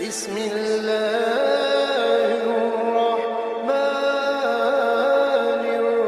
بسم الله الرحمن الرحيم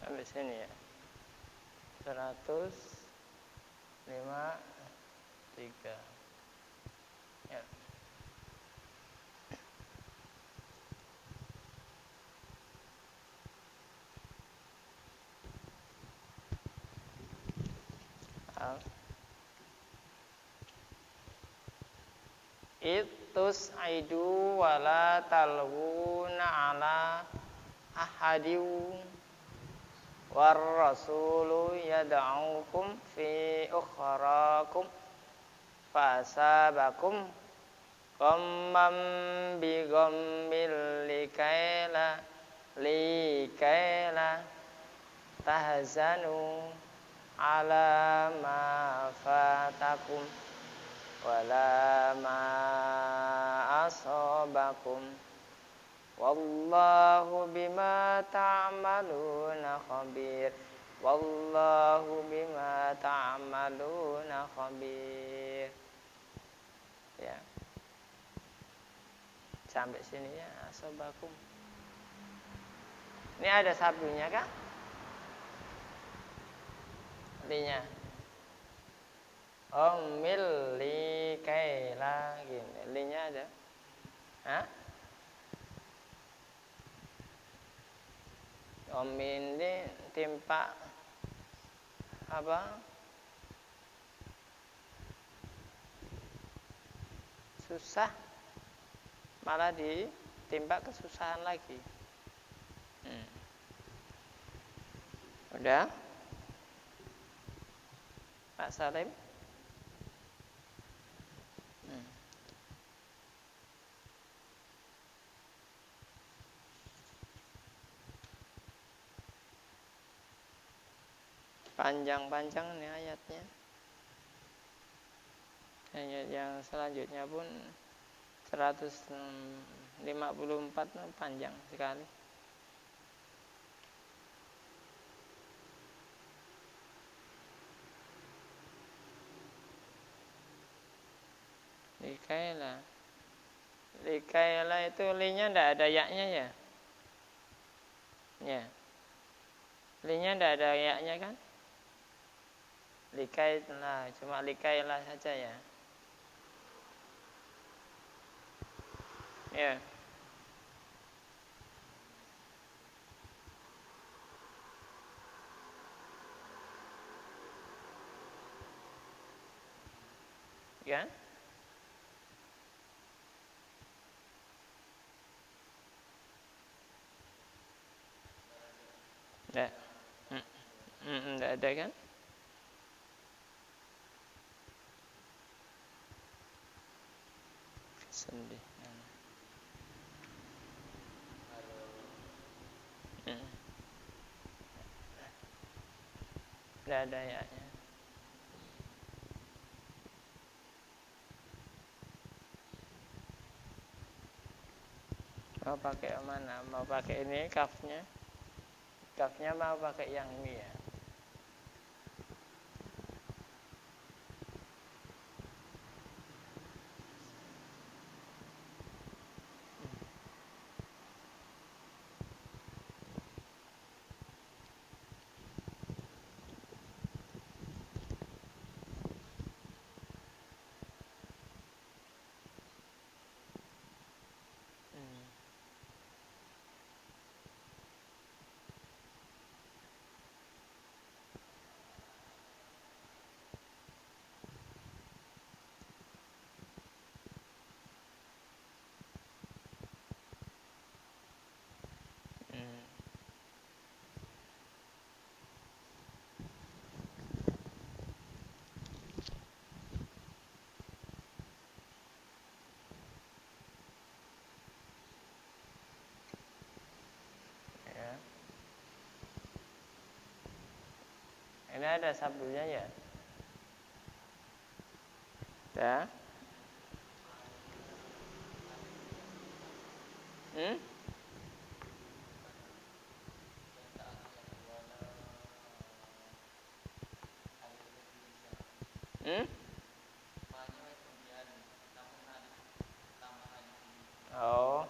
Sampai sini ya. 153 ya. Itus aidu wala talwuna ala ahadiu war rasulu yad'ukum fi ukhrakum fasabakum ghammam bi ghammil likaila tahzanu ala ma fatakum wala ma asabakum wallahu bima ta'maluna khabir. Wallahu bima ta'maluna khabir. Ya. Sampai sini ya, asabakum. Ini ada sabdunya kah? Linya. Omil likaila gini. Linya ada. Hah? Omin ini timpa apa? Susah, malah ditimpa kesusahan lagi. Udah, Pak Salim. Panjang-panjang nih ayatnya. Ayat yang selanjutnya pun 154 panjang sekali. Likaila itu linya ndak ada yaknya ya? Ya. Linya ndak ada yaknya kan? Likailah, cuma likailah saja ya. Ya. kan? Enggak. Enggak ada kan? Sedih. Enggak ada ya. Mau pakai yang mana? Mau pakai ini kafnya? Kafnya mau pakai yang ini ya? Ya. Ini ada sabdunya ya? Ya. Hmm? Hmm? Oh.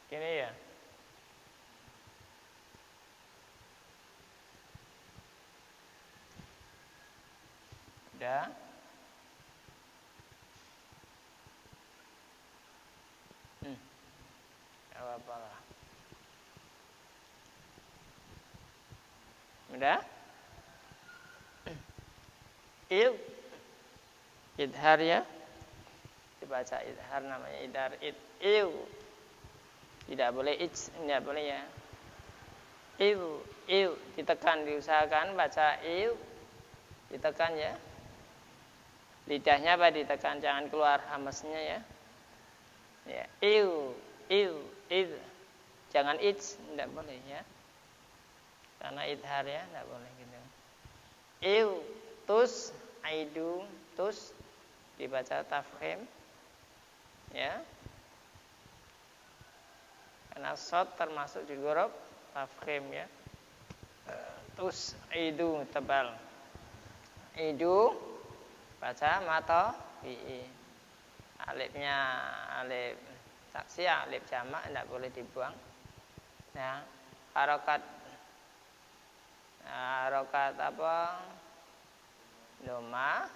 Gini ya. Udah. Gak apa-apa lah. Udah? Idhar ya. Dibaca idhar namanya idhar. Tidak boleh tidak boleh ya. Ditekan, diusahakan baca ditekan ya. Lidahnya apa ditekan, jangan keluar hamesnya ya. Ya, jangan tidak boleh ya. Karena idhar ya, tidak boleh gitu. Tus dibaca tafkhim ya. Karena shad termasuk di huruf tafkhim ya. Tus tebal. Baca mata bi. Alifnya alif taksiyah, alif jamak tidak boleh dibuang. Ya, harokat apa? Doma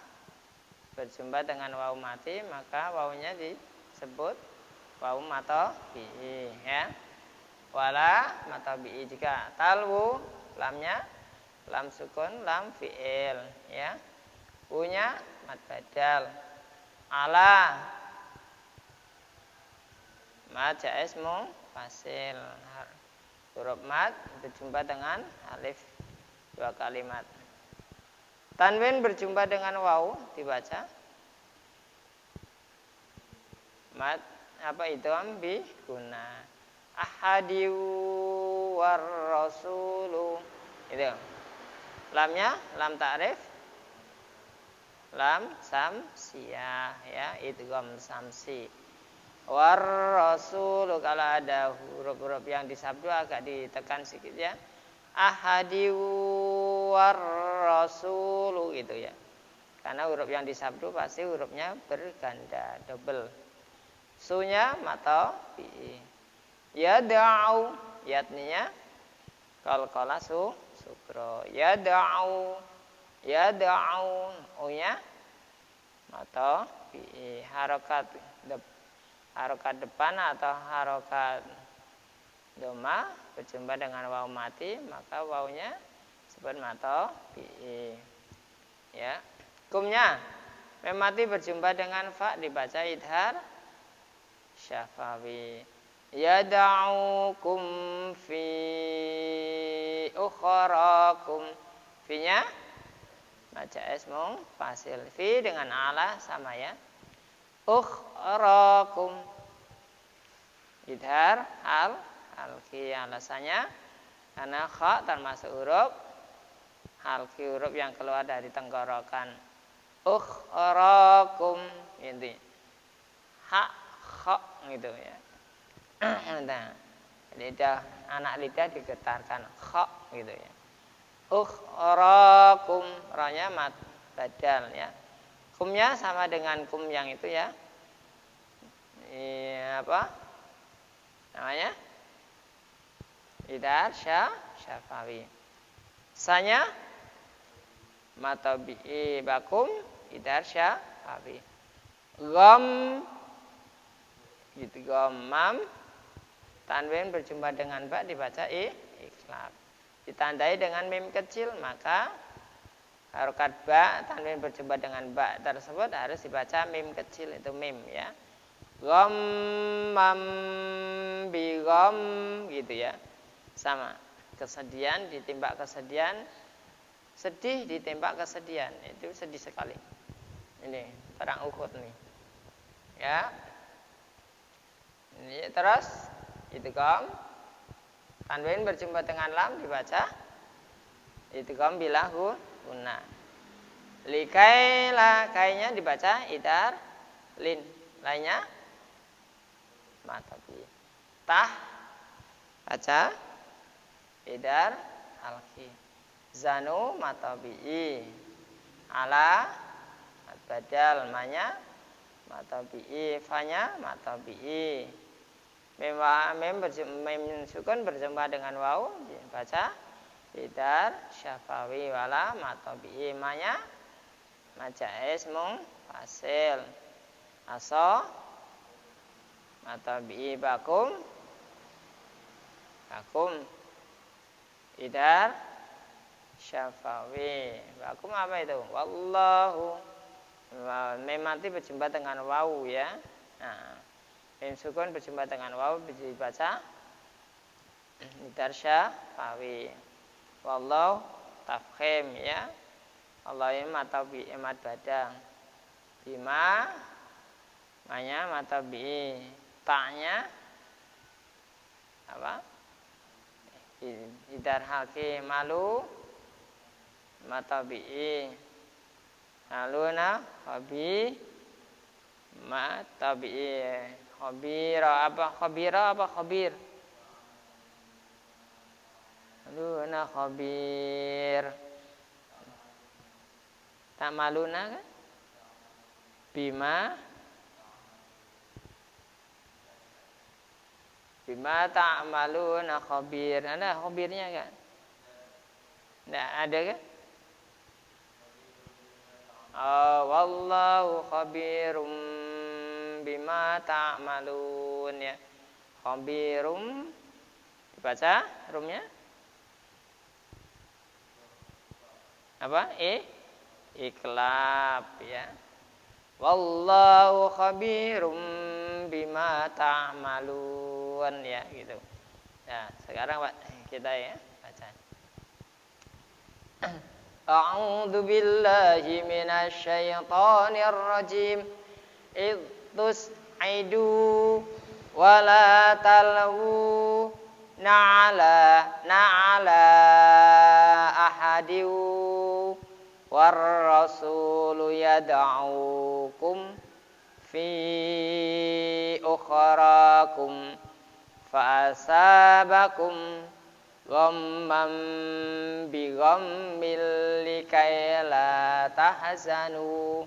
berjumpa dengan waw mati, maka wawunya disebut waw mata bi ya. Wala mata bi jika talwu lamnya lam sukun lam fiil ya. Punya mad badal. Ala mad jaiz fasil. Huruf mad berjumpa dengan alif dua kalimat. Tanwin berjumpa dengan waw dibaca mad apa itu bi guna. Ahadiu war rasulu itu. Lamnya lam ta'rif lam samsiyah ya, idgham samsi. War rasulu kalau ada huruf-huruf yang disabdu agak ditekan sedikit ya. Ahadi war rasulu gitu ya. Karena huruf yang disabdu pasti hurufnya berganda, double. Sunya mata bi. Yad'u yatninya qalqala sukro. Yad'u Yad'u nya atau harokat depan atau harokat doma berjumpa dengan waw mati, maka wawnya disebut mata bi. Ya. Hukumnya mim mati berjumpa dengan fa dibaca idhar syafawi. Yad'ukum fi ukhrakum. Fi-nya baca ismung fasil. Fi dengan ala sama ya. Ukhrakum. Idhar halki, alasannya karena kha termasuk huruf halki, huruf yang keluar dari tenggorokan. Ukhrakum ini ha kha gitu ya. Nah, lidah anak lidah digetarkan kha gitu ya. Ukhrakum, ra-nya mad badal ya. Kumnya sama dengan kum yang itu ya. Apa namanya? Idhar syafawi. Sanya matabi'i bakum idhar syafawi. Gom gitu, gomam tanwin berjumpa dengan ba dibaca ikhlab. Ditandai dengan mim kecil, maka harokat ba tanwin berjumpa dengan ba tersebut harus dibaca mim kecil, itu mim ya. Ghammam bi gham gitu ya. Sama. Kesedihan ditembak kesedihan, sedih ditembak kesedihan, itu sedih sekali. Ini perang Uhud nih. Ya. Ini terus idgham tanwin berjumpa dengan lam dibaca idgham bila guna. Likaila kainya dibaca idhar lin, lainnya matabi. Tah baca idhar halki. Zanu matabi'i. Ala badal, manya matabi'i, fanya matabi'i. Mim sukun berjumpa dengan waw baca idhar syafawi wala matabi'i, manya majais mung fasil. Aso matabi'i bakum idhar syafawi. Bakum apa itu? Wallahu. Mim mati berjumpa dengan waw ya. Nah, mim sukun berjumpa dengan waw dibaca idhar syafawi. Wallahu tafkhim ya. Allahim matabi emat badang. Bima manya matabi. Ta'nya apa? Idhar halki. Malu matabi. Aluna khabi matabi. Khabira apa? Khabira apa khabir? Aluna khabir. Tak maluna kan? Bima tak maluna khabir. Ada khabirnya kan? Tidak ada kan? Oh, wallahu khabirum bima ta'malun ya. Khabirum dibaca rumnya apa? Iklab ya. Wallahu khabirum bima ta'malun ya gitu. Nah, sekarang Pak kita ya baca. A'udzu billahi minasy syaithanir rajim. Tus'idu wa la talhu na'ala ahadiu war rasulu yad'ukum fi ukhrakum fa asabakum ghammam bi ghammil likay la tahzanu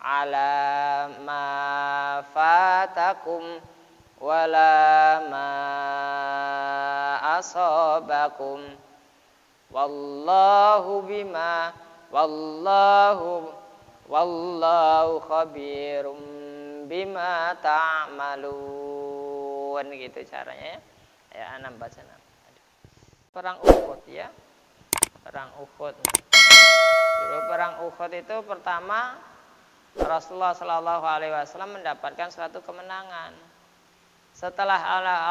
ala ma fatakum wala ma asabakum wallahu bima wallahu khabirum bima ta'malun. Gitu caranya ya. Ya, 6 baca 6. Perang Uhud ya. Perang Uhud. Dulu perang Uhud itu pertama Rasulullah Shallallahu Alaihi Wasallam mendapatkan suatu kemenangan. Setelah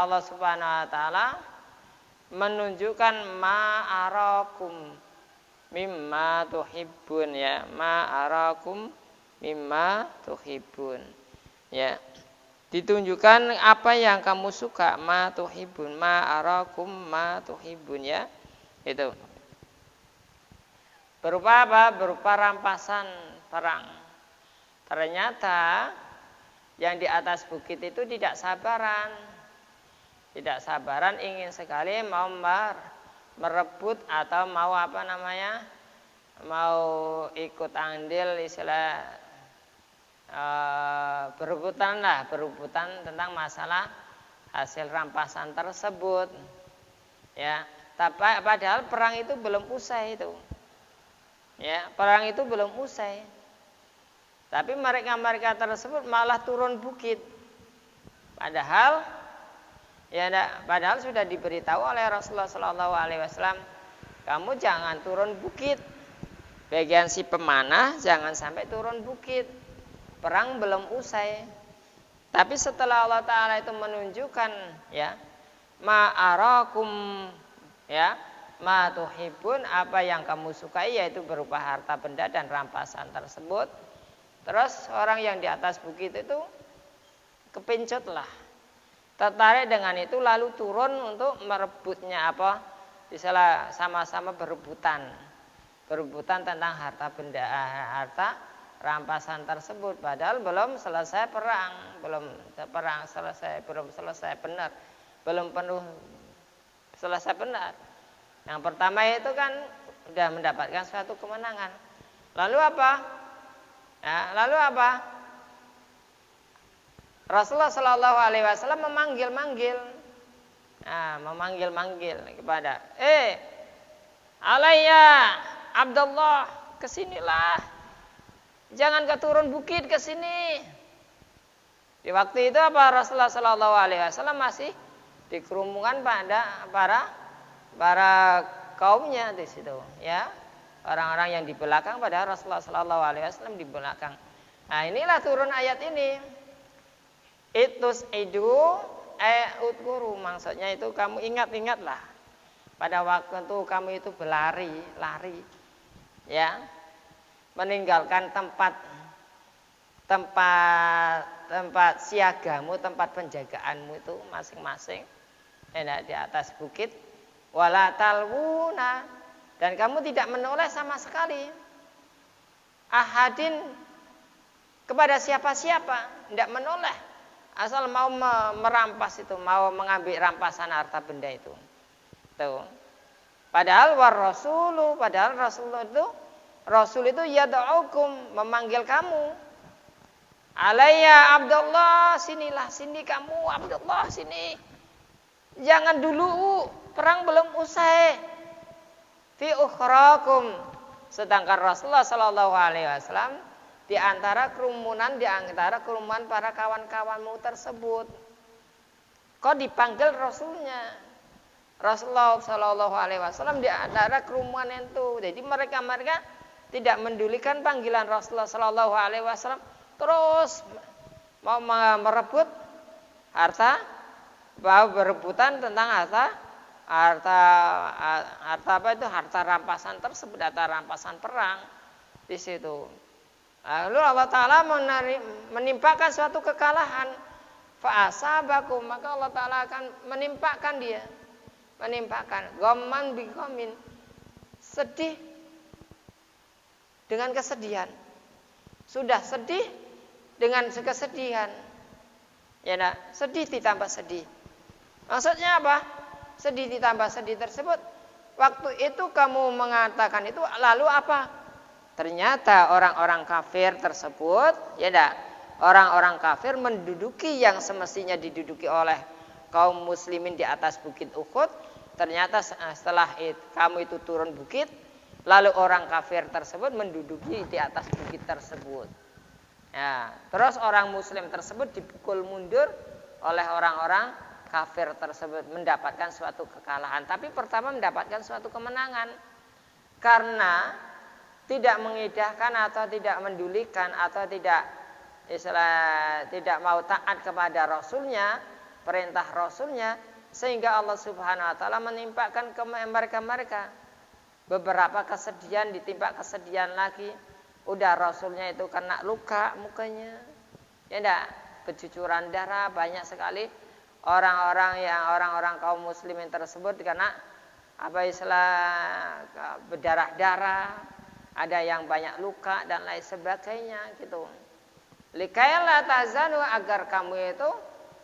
Allah Subhanahu Wa Taala menunjukkan ma'arakum mimma tuhibbun ya, ma'arakum mimma tuhibbun ya. Ditunjukkan apa yang kamu suka, ma tuhibun, ma arakum ma tuhibun ya. Itu. Berupa apa? Berupa rampasan perang. Ternyata yang di atas bukit itu tidak sabaran. Tidak sabaran, ingin sekali mau merebut atau mau apa namanya? Mau ikut andil istilah berebutan tentang masalah hasil rampasan tersebut ya. Tapi padahal perang itu belum usai itu ya, perang itu belum usai, tapi mereka tersebut malah turun bukit, padahal sudah diberitahu oleh Rasulullah Shallallahu Alaihi Wasallam, kamu jangan turun bukit, bagian si pemanah jangan sampai turun bukit. Perang belum usai. Tapi setelah Allah Ta'ala itu menunjukkan ya, ma'arakum ya, ma tuhibun, apa yang kamu sukai, yaitu berupa harta benda dan rampasan tersebut. Terus orang yang di atas bukit itu kepencutlah, tertarik dengan itu, lalu turun untuk merebutnya apa? Misalnya sama-sama berebutan tentang harta benda, harta rampasan tersebut, padahal belum selesai perang, belum selesai benar, belum penuh selesai benar. Yang pertama itu kan sudah mendapatkan suatu kemenangan. Lalu apa? Ya, lalu apa? Rasulullah Shallallahu Alaihi Wasallam memanggil kepada, Alayya Abdullah, kesinilah. Jangan kau turun bukit ke sini. Di waktu itu apa? Rasulullah Shallallahu Alaihi Wasallam masih di kerumunan pada para kaumnya di situ, ya, orang-orang yang di belakang pada Rasulullah Shallallahu Alaihi Wasallam di belakang. Nah, inilah turun ayat ini. Itus idu utkuru, maksudnya itu kamu ingatlah pada waktu itu kamu itu lari, ya. Meninggalkan tempat siagamu, tempat penjagaanmu itu masing-masing di atas bukit, wala talwuna, dan kamu tidak menoleh sama sekali ahadin kepada siapa-siapa, tidak menoleh, asal mau merampas itu, mau mengambil rampasan harta benda itu. Tuh. Padahal Rasul itu yad'ukum, memanggil kamu. Alayya Abdullah, sini kamu Abdullah, sini. Jangan dulu, perang belum usai. Fi ukhrakum, sedangkan Rasulullah Shallallahu Alaihi Wasallam di antara kerumunan para kawan-kawanmu tersebut. Kok dipanggil Rasulnya? Rasulullah Shallallahu Alaihi Wasallam di antara kerumunan itu. Jadi mereka tidak mendulikan panggilan Rasulullah Shallallahu Alaihi Wasallam, terus mau merebut harta, mau berebutan tentang harta rampasan tersebut, harta rampasan perang di situ. Lalu Allah Taala menimpakan suatu kekalahan, fa'asabakum, maka Allah Taala akan menimpakan ghamman bi ghammin, sedih dengan kesedihan. Sudah sedih dengan kesedihan. Ya, sedih ditambah sedih. Maksudnya apa? Sedih ditambah sedih tersebut. Waktu itu kamu mengatakan itu, lalu apa? Ternyata orang-orang kafir tersebut, orang-orang kafir menduduki yang semestinya diduduki oleh kaum muslimin di atas bukit Uhud. Ternyata setelah kamu itu turun bukit, Lalu orang kafir tersebut menduduki di atas bukit tersebut. Ya, terus orang muslim tersebut dipukul mundur oleh orang-orang kafir tersebut, mendapatkan suatu kekalahan. Tapi pertama mendapatkan suatu kemenangan. Karena tidak mengindahkan atau tidak mendulikan atau tidak mau taat kepada Rasulnya, perintah Rasulnya, sehingga Allah Subhanahu Wa Taala menimpakan ke mereka beberapa kesedihan ditimpa kesedihan lagi. Udah Rasulnya itu kena luka mukanya, ya enggak, bercucuran darah banyak sekali. Orang-orang kaum muslimin tersebut kena berdarah-darah, ada yang banyak luka dan lain sebagainya gitu. Likaila tazanu, agar kamu itu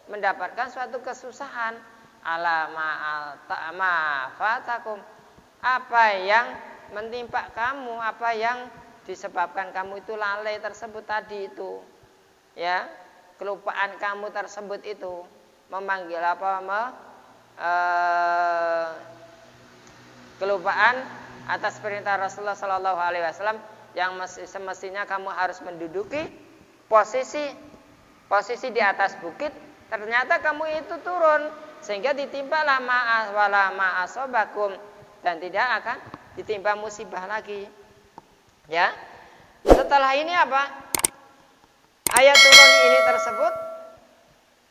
mendapatkan suatu kesusahan, ala ma fatakum, apa yang menimpa kamu, apa yang disebabkan kamu itu lalai tersebut tadi itu, ya, kelupaan kamu tersebut itu, memanggil kelupaan atas perintah Rasulullah Sallallahu Alaihi Wasallam yang semestinya kamu harus menduduki posisi di atas bukit, ternyata kamu itu turun sehingga ditimpalah ma'asobakum, dan tidak akan ditimpa musibah lagi. Ya, setelah ini apa? Ayat turun ini tersebut,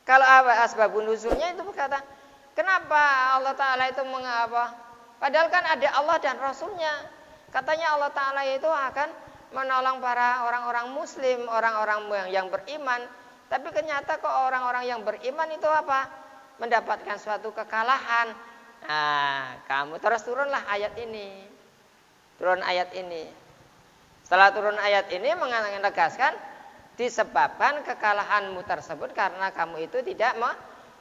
kalau asbabun nuzulnya itu berkata, kenapa Allah Ta'ala itu mengapa? Padahal kan ada Allah dan Rasulnya. Katanya Allah Ta'ala itu akan menolong para orang-orang muslim, orang-orang yang beriman. Tapi ternyata kok orang-orang yang beriman itu apa? Mendapatkan suatu kekalahan. Nah, kamu terus turunlah ayat ini. Turun ayat ini. Setelah turun ayat ini menegaskan disebabkan kekalahanmu tersebut karena kamu itu tidak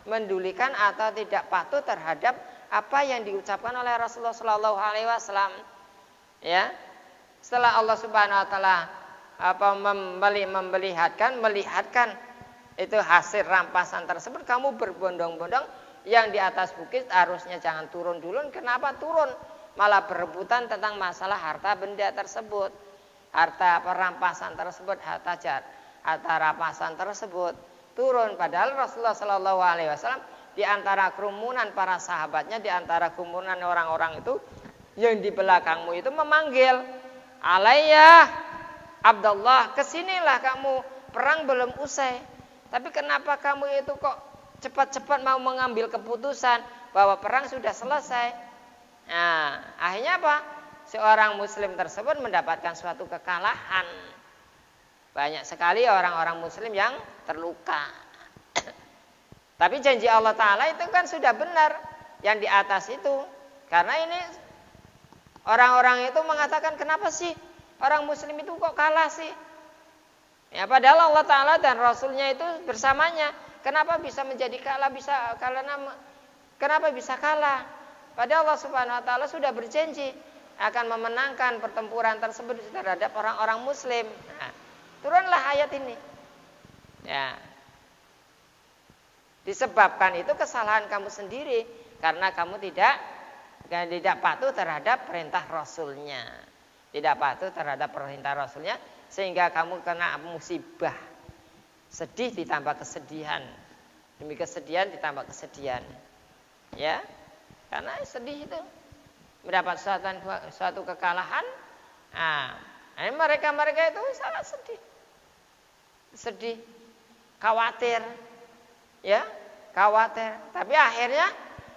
mendulikan atau tidak patuh terhadap apa yang diucapkan oleh Rasulullah Shallallahu Alaihi Wasallam. Ya, setelah Allah Subhanahu Wa Taala melihatkan itu hasil rampasan tersebut, kamu berbondong-bondong yang di atas bukit harusnya jangan turun dulu. Kenapa turun? Malah berebutan tentang masalah harta benda tersebut, harta perampasan tersebut, harta rampasan tersebut turun. Padahal Rasulullah Shallallahu Alaihi Wasallam di antara kerumunan para sahabatnya, di antara kerumunan orang-orang itu yang di belakangmu itu memanggil, Alayya Abdullah, kesinilah kamu, perang belum usai. Tapi kenapa kamu itu kok cepat-cepat mau mengambil keputusan bahwa perang sudah selesai? Nah, akhirnya apa? Seorang muslim tersebut mendapatkan suatu kekalahan. Banyak sekali orang-orang muslim yang terluka. Tapi janji Allah Ta'ala itu kan sudah benar yang di atas itu. Karena ini orang-orang itu mengatakan, kenapa sih orang muslim itu kok kalah sih? Ya, padahal Allah Ta'ala dan Rasulnya itu bersamanya. Kenapa bisa menjadi kalah? Kenapa bisa kalah? Padahal Allah Subhanahu Wa Ta'ala sudah berjanji akan memenangkan pertempuran tersebut terhadap orang-orang muslim. Nah, turunlah ayat ini. Ya. Disebabkan itu kesalahan kamu sendiri karena kamu tidak patuh terhadap perintah Rasulnya, tidak patuh terhadap perintah Rasulnya, sehingga kamu kena musibah, sedih ditambah kesedihan, demi kesedihan ditambah kesedihan, ya, karena sedih itu mendapat suatu kekalahan. Nah, mereka itu sangat sedih, khawatir. Ya, khawatir. Tapi akhirnya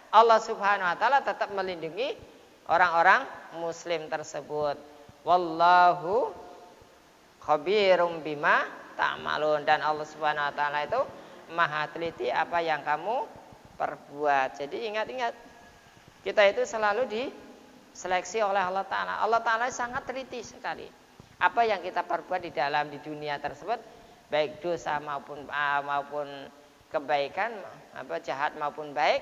Allah Subhanahu Wa Taala tetap melindungi orang-orang muslim tersebut. Wallahu khabirum bima ta'malun, dan Allah Subhanahu Wa Taala itu maha teliti apa yang kamu perbuat. Jadi ingat-ingat, kita itu selalu diseleksi oleh Allah Ta'ala. Allah Ta'ala sangat teliti sekali apa yang kita perbuat di dunia tersebut, baik dosa maupun kebaikan, jahat maupun baik,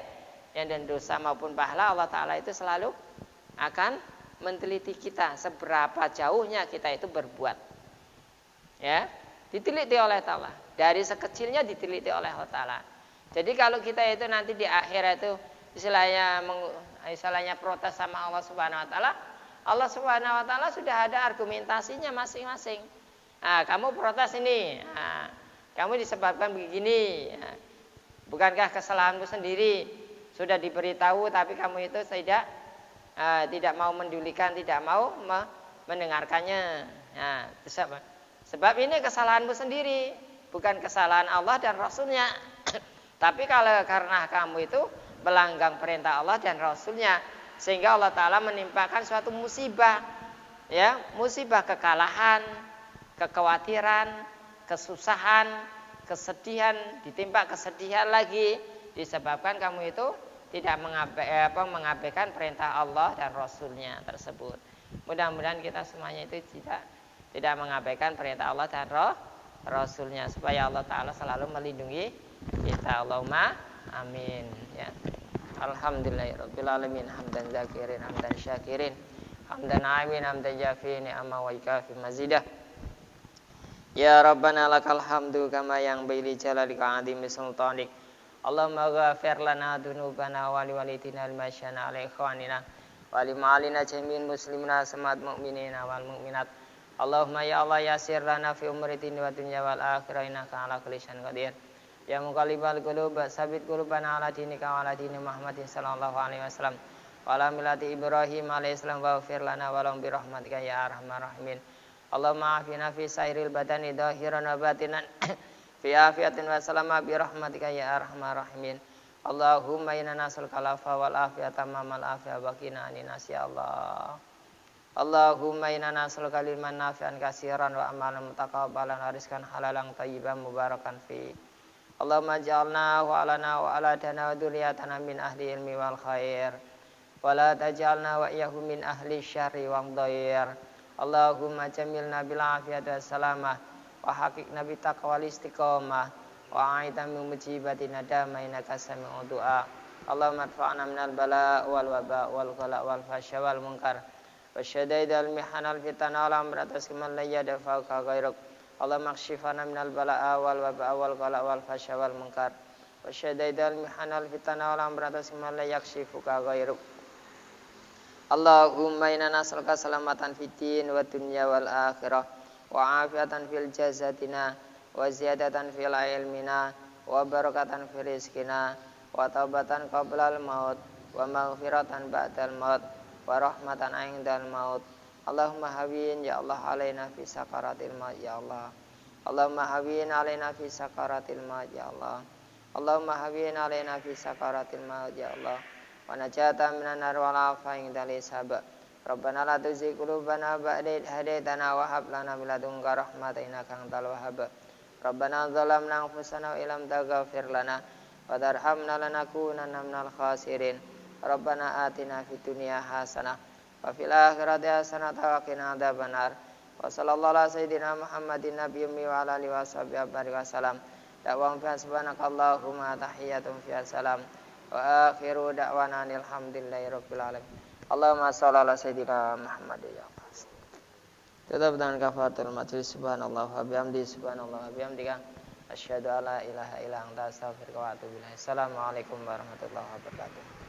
dan dosa maupun pahala. Allah Ta'ala itu selalu akan meneliti kita seberapa jauhnya kita itu berbuat. Ya, diteliti oleh Allah. Dari sekecilnya diteliti oleh Allah Ta'ala. Jadi kalau kita itu nanti di akhirat itu istilahnya protes sama Allah Subhanahu Wa Ta'ala, Allah Subhanahu wa taala sudah ada argumentasinya masing-masing. Nah, kamu protes ini. Nah, kamu disebabkan begini. Nah, bukankah kesalahanmu sendiri? Sudah diberitahu tapi kamu itu tidak mau mendulikan, tidak mau mendengarkannya. Nah, sebab ini kesalahanmu sendiri, bukan kesalahan Allah dan Rasulnya. Tapi kalau karena kamu itu melanggar perintah Allah dan Rasulnya, sehingga Allah Ta'ala menimpakan suatu musibah, ya, musibah kekalahan, kekhawatiran, kesusahan, kesedihan, ditimpa kesedihan lagi, disebabkan kamu itu tidak mengabaikan perintah Allah dan Rasulnya tersebut. Mudah-mudahan kita semuanya itu tidak mengabaikan perintah Allah dan Rasulnya, supaya Allah Ta'ala selalu melindungi kita. Allahumma amin, ya. Alhamdulillahirabbil alamin, hamdan zakirin, hamdan syakirin, hamdan amin, hamdan jafi ni'ama wa ikafi mazidah. Ya Rabbana lakal hamdu kama yang baili jalalika azimi sultanik. Allahumma ghafir lana dunubana wa liwalidina al-masyana ala ikhwanina wa limalina jami'in muslimina samat mu'minina wal mu'minat. Allahumma ya Allah yasir lana fi umri dini wa dunya wal akhirah innaka ala kulli syai'in qadir. Ya muqallibal qulub sabit qulubana ala dinika wa ala dini Muhammadin sallallahu alaihi wasallam wa ala millati Ibrahim alaihi salam wa ghfir lana wa lahum bi rahmatika ya arhamar rahimin. Allahumma afina fi sairil badani dhahiran wa batinan fi afiyatin wa salama bi rahmatika ya arhamar rahimin. Allahumma inna nas'aluka al-afwa wal afiyata mamal afiyah wa qina anin nas ya Allah. Allahumma inna nas'aluka ilman nafi'an katsiran wa amalan mutaqabbalan wa rizqan halalan thayyiban mubarakan fi. Allahumma ja'alna wa alana wa aladana wa dzurriyyatana min ahli ilmi wal khair wa la taj'alna wa iyyahum min ahli syarri wal dhair. Allahumma jamilna bil afiyati was salamah wa haqiqna bit taqwa wal istiqamah wa a'idna min mujibati nadama innaka sami'ud du'a. Allahumma adfa'na minal bala' wal waba' wal ghala' wal fahsya wal munkar wa syadaidal mihanal fitana wal amratas man la yadfa'uka ghairuk. Allahumma akshifana minal bala'a wal waba' wal ghala' wal fahsya wal munkar wa syadaidal mihanal fitana wal amratas man la yakshifuka ghairuk. Allahumma inna nas'aluka salamatan fid din wa dunya wal akhirah wa afiatan fil jasadina wa ziyadatan fil ilmina wa barakatan fil rizqina wa taubatan qablal maut wa maghfiratan ba'dal maut wa rahmatan 'indal maut. Allahumma hawin ya Allah alaina fi sakaratil maut ya Allah. Allahumma hawin alaina fi sakaratil maut ya Allah. Allahumma hawin alaina fi sakaratil maut ya Allah. Wa najata minan nar wal afa indal hisab. Rabbana la tuzigh qulubana ba'da idh hadaytana wa hab lana min ladunka rahmatan innaka antal wahhab. Rabbana zalamna anfusana wa illam taghfir lana wa tarhamna lanakunanna minal khasirin. Rabbana atina fid dunya hasanah wa fil akhirati hasanah wa qina adzabannar. Wa sallallahu ala sayyidina Muhammadin nabiyyi wa ala alihi washabihi wasallam. Da'wa subhanakallahumma tahiyyatun fiha salam. Wa akhiru da'wana alhamdulillahi rabbil alamin. Allahumma shalli ala sayyidina Muhammad ya Allah. Tetap dengan kafaratul majlis. Subhanallah wa bihamdi, subhanallah wa bihamdika, asyhadu alla ilaha illa anta astaghfiruka wa atubu ilaik. Assalamualaikum warahmatullahi wabarakatuh.